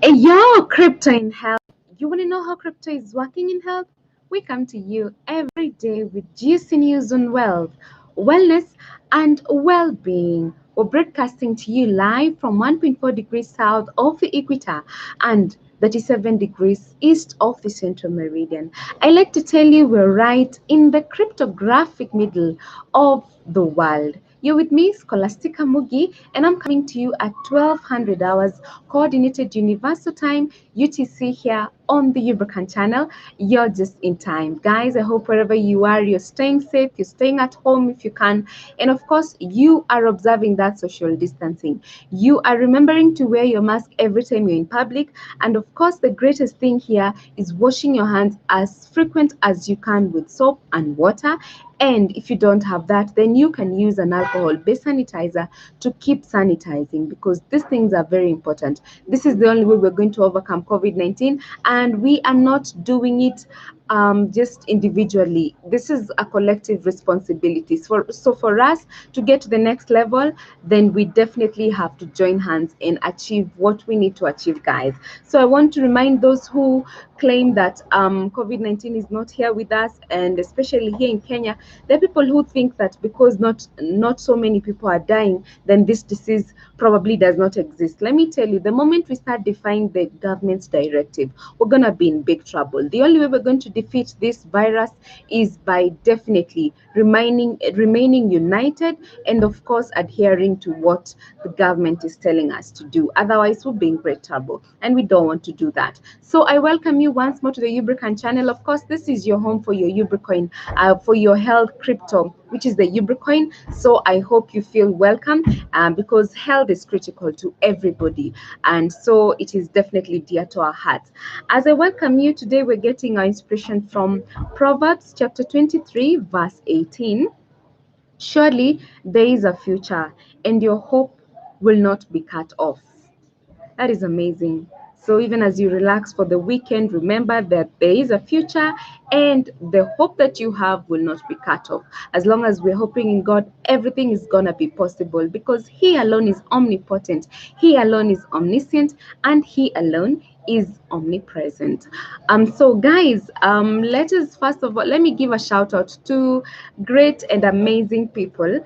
Hey, yo, crypto in health. You want to know how crypto is working in health? We come to you every day with juicy news on wealth, wellness, and well being. We're broadcasting to you live from 1.4 degrees south of the equator and 37 degrees east of the central meridian. I like to tell you we're right in the cryptographic middle of the world. You're with me, Scholastica Mugi, and I'm coming to you at 1200 hours Coordinated Universal Time, UTC, here on the Ubn channel. You're just in time. Guys, I hope wherever you are, you're staying safe, you're staying at home if you can, and of course, you are observing that social distancing. You are remembering to wear your mask every time you're in public, and of course, the greatest thing here is washing your hands as frequent as you can with soap and water. And if you don't have that, then you can use an alcohol-based sanitizer to keep sanitizing, because these things are very important. This is the only way we're going to overcome COVID-19, and we are not doing it just individually. This is a collective responsibility. So for us to get to the next level, then we definitely have to join hands and achieve what we need to achieve, guys. So I want to remind those who claim that COVID-19 is not here with us, and especially here in Kenya, there are people who think that because not so many people are dying, then this disease probably does not exist. Let me tell you, the moment we start defying the government's directive, we're gonna be in big trouble. The only way we're going to defeat this virus is by definitely remaining united, and of course adhering to what the government is telling us to do. Otherwise, we'll be in great trouble, and we don't want to do that. So I welcome you once more to the Ubn channel. Of course, this is your home for your Ubn, for your health crypto, which is the Ubn. So I hope you feel welcome, because health is critical to everybody, and so it is definitely dear to our hearts. As I welcome you today, we're getting our inspiration from Proverbs chapter 23, verse 18. Surely there is a future, and your hope will not be cut off. That is amazing. So even as you relax for the weekend, remember that there is a future, and the hope that you have will not be cut off. As long as we're hoping in God, everything is going to be possible, because He alone is omnipotent, He alone is omniscient, and He alone is omnipresent. So guys, let us first of all, let me give a shout out to great and amazing people: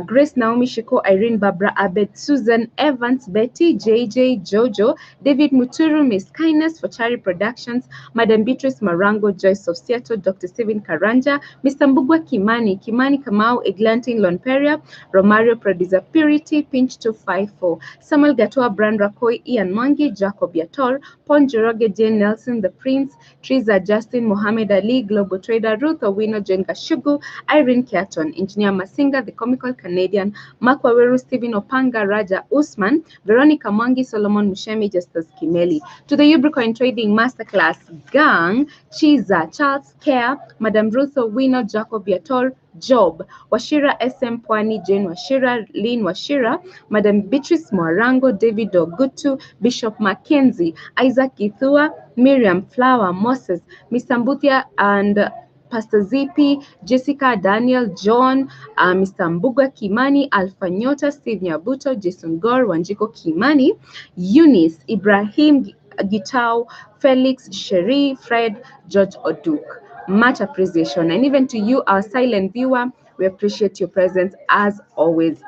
Grace, Naomi, Shiko, Irene, Barbara, Abed, Susan, Evans, Betty, JJ, Jojo, David Muturu, Miss Kindness, Fochari Productions, Madam Beatrice Marango, Joyce of Seattle, Dr. Steven Karanja, Mr. Mbugwa Kimani, Kimani Kamau, Eglantin Lonperia, Romario Producer Purity, Pinch 254, Samuel Gatua, Brand Rakoi, Ian Mwangi, Jacob Yator, Paul Njoroge, Jane Nelson, The Prince, Triza Justin, Mohammed Ali, Global Trader, Ruth Owino, Jen Gashugu, Irene Kiaton, Engineer Masinga, The Comical Canadian, Mark Waweru, Stephen Opanga, Raja Usman, Veronica Mwangi, Solomon Mushemi, Justus Kimeli. To the Ubn Trading Masterclass gang, Chiza, Charles Care, Madam Ruth Owino, Jacob Yator, Job, Washira SM Pwani, Jane Washira, Lynn Washira, Madam Beatrice Mwarango, David Ogutu, Bishop Mackenzie, Isaac Githua, Miriam Flower, Moses, Mr. Mbuthia, and Pastor ZP, Jessica, Daniel, John, Mr. Mbugwa Kimani, Alpha Nyota, Steve Nyabuto, Jason Gore, Wanjiko Kimani, Eunice, Ibrahim Gitau, Felix, Sherry, Fred, George Oduk. Much appreciation. And even to you, our silent viewer, we appreciate your presence as always.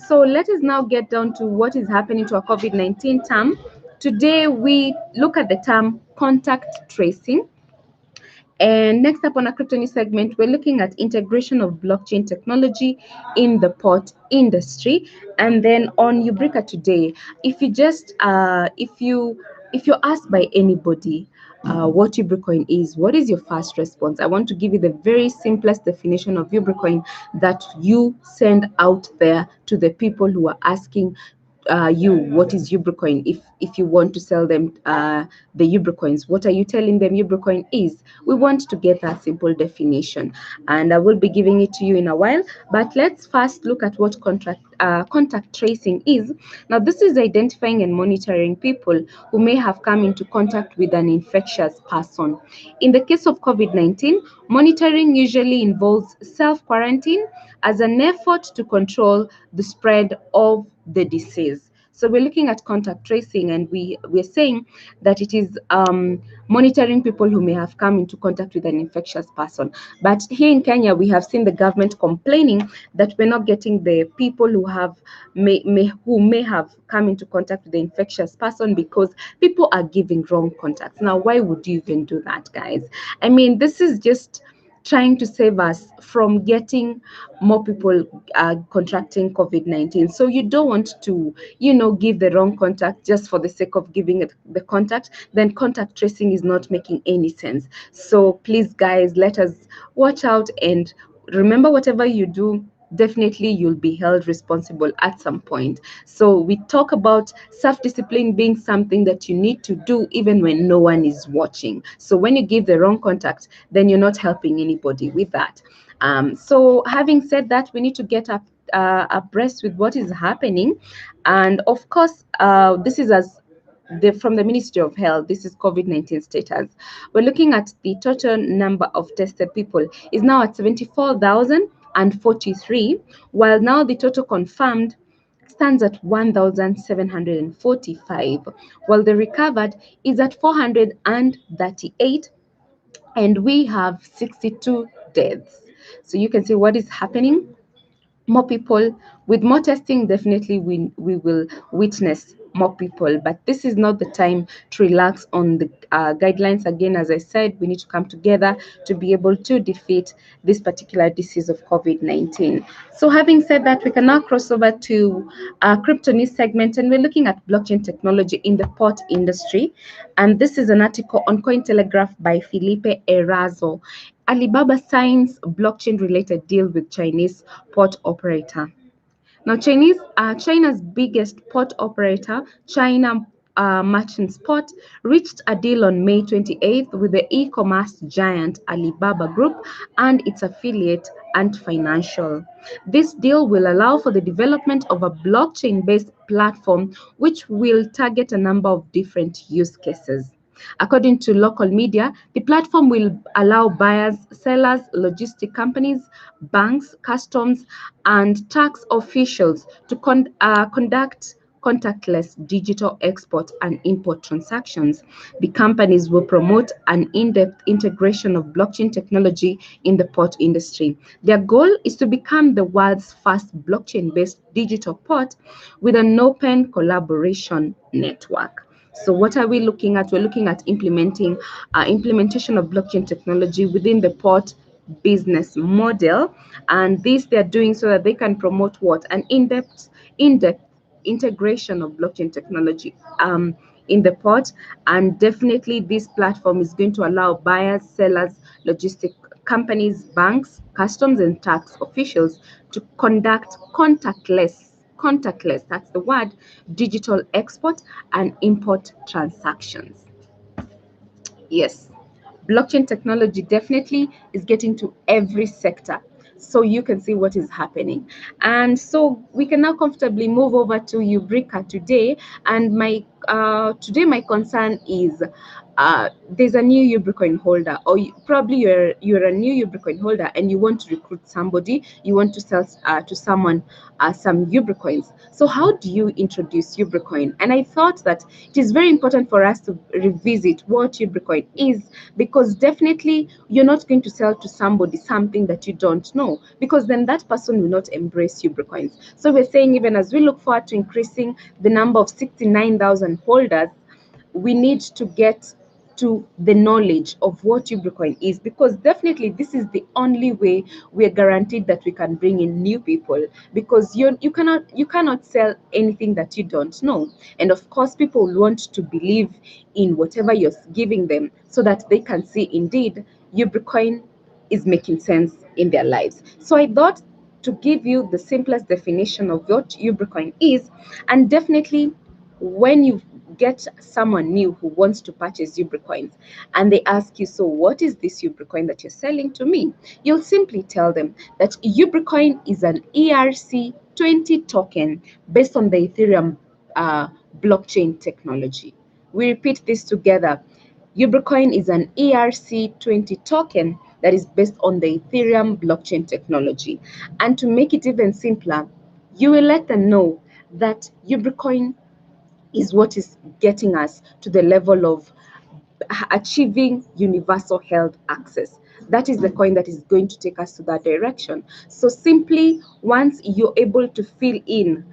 So let us now get down to what is happening to our COVID-19 term. Today, we look at the term contact tracing. And next up on our crypto news segment, we're looking at integration of blockchain technology in the port industry. And then on Ubrika today, if you just if you're asked by anybody what Ubcoin is, what is your first response? I want to give you the very simplest definition of Ubcoin that you send out there to the people who are asking you what is Ubcoin. If you want to sell them the Ubcoins, what are you telling them Ubcoin is? We want to get that simple definition, and I will be giving it to you in a while. But let's first look at what contact tracing is. Now, this is identifying and monitoring people who may have come into contact with an infectious person. In the case of COVID-19, monitoring usually involves self-quarantine as an effort to control the spread of the disease. So we're looking at contact tracing, and we're saying that it is monitoring people who may have come into contact with an infectious person. But here in Kenya, we have seen the government complaining that we're not getting the people who may have come into contact with the infectious person because people are giving wrong contacts. Now, why would you even do that, guys? I mean, this is just trying to save us from getting more people contracting COVID-19. So you don't want to, give the wrong contact just for the sake of giving it the contact. Then contact tracing is not making any sense. So please, guys, let us watch out and remember, whatever you do, definitely you'll be held responsible at some point. So we talk about self-discipline being something that you need to do even when no one is watching. So when you give the wrong contact, then you're not helping anybody with that. So having said that, we need to get up abreast with what is happening. And of course, this is from the Ministry of Health. This is COVID-19 status. We're looking at the total number of tested people is now at 74,043, while now the total confirmed stands at 1,745, while the recovered is at 438, and we have 62 deaths. So you can see what is happening. More people with more testing, definitely we will witness more people, but this is not the time to relax on the guidelines. Again, as I said, we need to come together to be able to defeat this particular disease of COVID-19. So having said that, we can now cross over to crypto news segment, and we're looking at blockchain technology in the port industry. And this is an article on Cointelegraph by Felipe Erazo. Alibaba signs blockchain-related deal with Chinese port operator. Now, China's biggest port operator, China Merchants Port, reached a deal on May 28th with the e-commerce giant Alibaba Group and its affiliate Ant Financial. This deal will allow for the development of a blockchain-based platform which will target a number of different use cases. According to local media, the platform will allow buyers, sellers, logistic companies, banks, customs, and tax officials to conduct contactless digital export and import transactions. The companies will promote an in-depth integration of blockchain technology in the port industry. Their goal is to become the world's first blockchain-based digital port with an open collaboration network. So what are we looking at? We're looking at implementation of blockchain technology within the port business model, and this they're doing so that they can promote what? An in-depth integration of blockchain technology in the port. And definitely this platform is going to allow buyers, sellers, logistic companies, banks, customs, and tax officials to conduct contactless, that's the word, digital export and import transactions. Yes, blockchain technology definitely is getting to every sector. So you can see what is happening. And so we can now comfortably move over to Eureka today. And today my concern is there's a new Ubn holder, or probably you're a new Ubn holder and you want to recruit somebody, you want to sell to someone some Ubn. So how do you introduce Ubn? And I thought that it is very important for us to revisit what Ubn is, because definitely you're not going to sell to somebody something that you don't know, because then that person will not embrace Ubn. So we're saying, even as we look forward to increasing the number of 69,000 holders, we need to get to the knowledge of what Ubn is, because definitely this is the only way we are guaranteed that we can bring in new people, because you cannot sell anything that you don't know. And of course, people will want to believe in whatever you're giving them so that they can see indeed Ubn is making sense in their lives. So I thought to give you the simplest definition of what Ubn is, and definitely when you get someone new who wants to purchase Ubn and they ask you, so what is this Ubn that you're selling to me? You'll simply tell them that Ubn is an ERC20 token based on the Ethereum blockchain technology. We repeat this together. Ubn is an ERC20 token that is based on the Ethereum blockchain technology. And to make it even simpler, you will let them know that Ubn is what is getting us to the level of achieving universal health access. That is the coin that is going to take us to that direction. So simply, once you're able to fill in,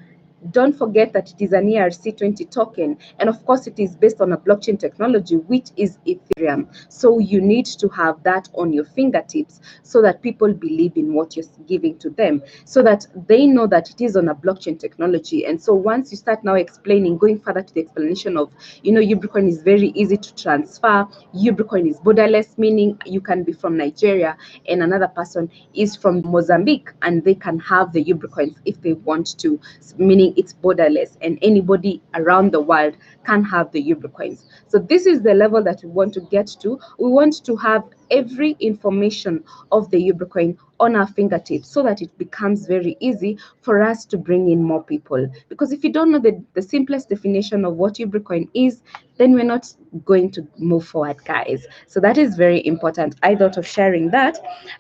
don't forget that it is an ERC20 token, and of course it is based on a blockchain technology, which is Ethereum. So you need to have that on your fingertips so that people believe in what you're giving to them, so that they know that it is on a blockchain technology. And so once you start now explaining, going further to the explanation of, Ubn is very easy to transfer. Ubn is borderless, meaning you can be from Nigeria and another person is from Mozambique, and they can have the Ubn if they want to, meaning it's borderless, and anybody around the world can have the Ubn. So this is the level that we want to get to. We want to have every information of the Ubn on our fingertips so that it becomes very easy for us to bring in more people. Because if you don't know the simplest definition of what Ubn is, then we're not going to move forward, guys. So that is very important. I thought of sharing that.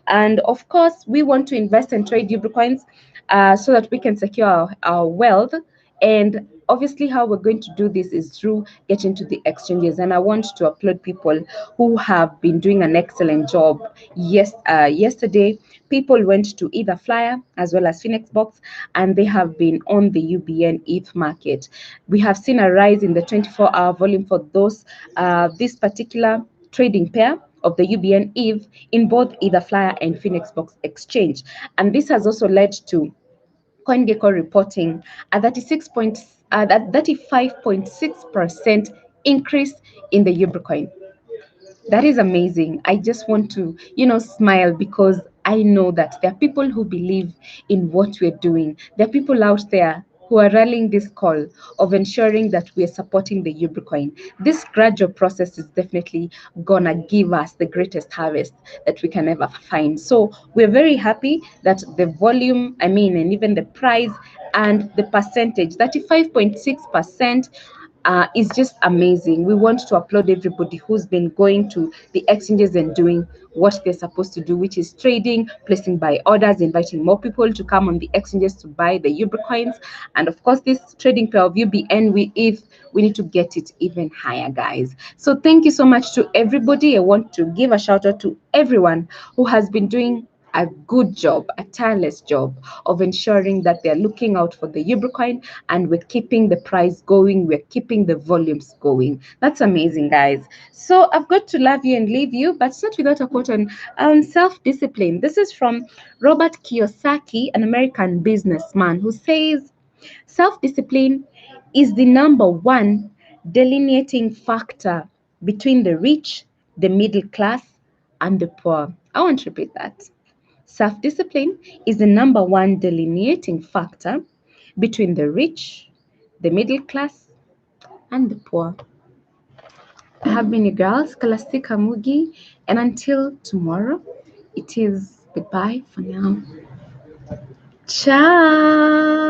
And of course, we want to invest and trade Ubn so that we can secure our wealth. And obviously, how we're going to do this is through getting to the exchanges. And I want to applaud people who have been doing an excellent job. Yes, yesterday, people went to Etherflyer as well as Phoenixbox, and they have been on the UBN ETH market. We have seen a rise in the 24-hour volume for this particular trading pair of the UBN ETH in both Etherflyer and Phoenixbox exchange. And this has also led to CoinGecko reporting a 35.6% increase in the Ubn. That is amazing. I just want to, smile because I know that there are people who believe in what we're doing. There are people out there who are rallying this call of ensuring that we are supporting the Ubn. This gradual process is definitely gonna give us the greatest harvest that we can ever find. So we're very happy that the volume, and even the price and the percentage, 35.6%, is just amazing. We want to applaud everybody who's been going to the exchanges and doing what they're supposed to do, which is trading, placing buy orders, inviting more people to come on the exchanges to buy the Ubn. And of course, this trading pair of UBN we need to get it even higher, guys. So thank you so much to everybody. I want to give a shout out to everyone who has been doing a good job, a tireless job of ensuring that they're looking out for the Ubn, and we're keeping the price going, we're keeping the volumes going. That's amazing, guys. So I've got to love you and leave you, but it's not without a quote on self-discipline. This is from Robert Kiyosaki, an American businessman, who says, self-discipline is the number one delineating factor between the rich, the middle class, and the poor. I want to repeat that. Self-discipline is the number one delineating factor between the rich, the middle class, and the poor. I have been your girl, Scholastica Mugi, and until tomorrow, it is goodbye for now. Ciao!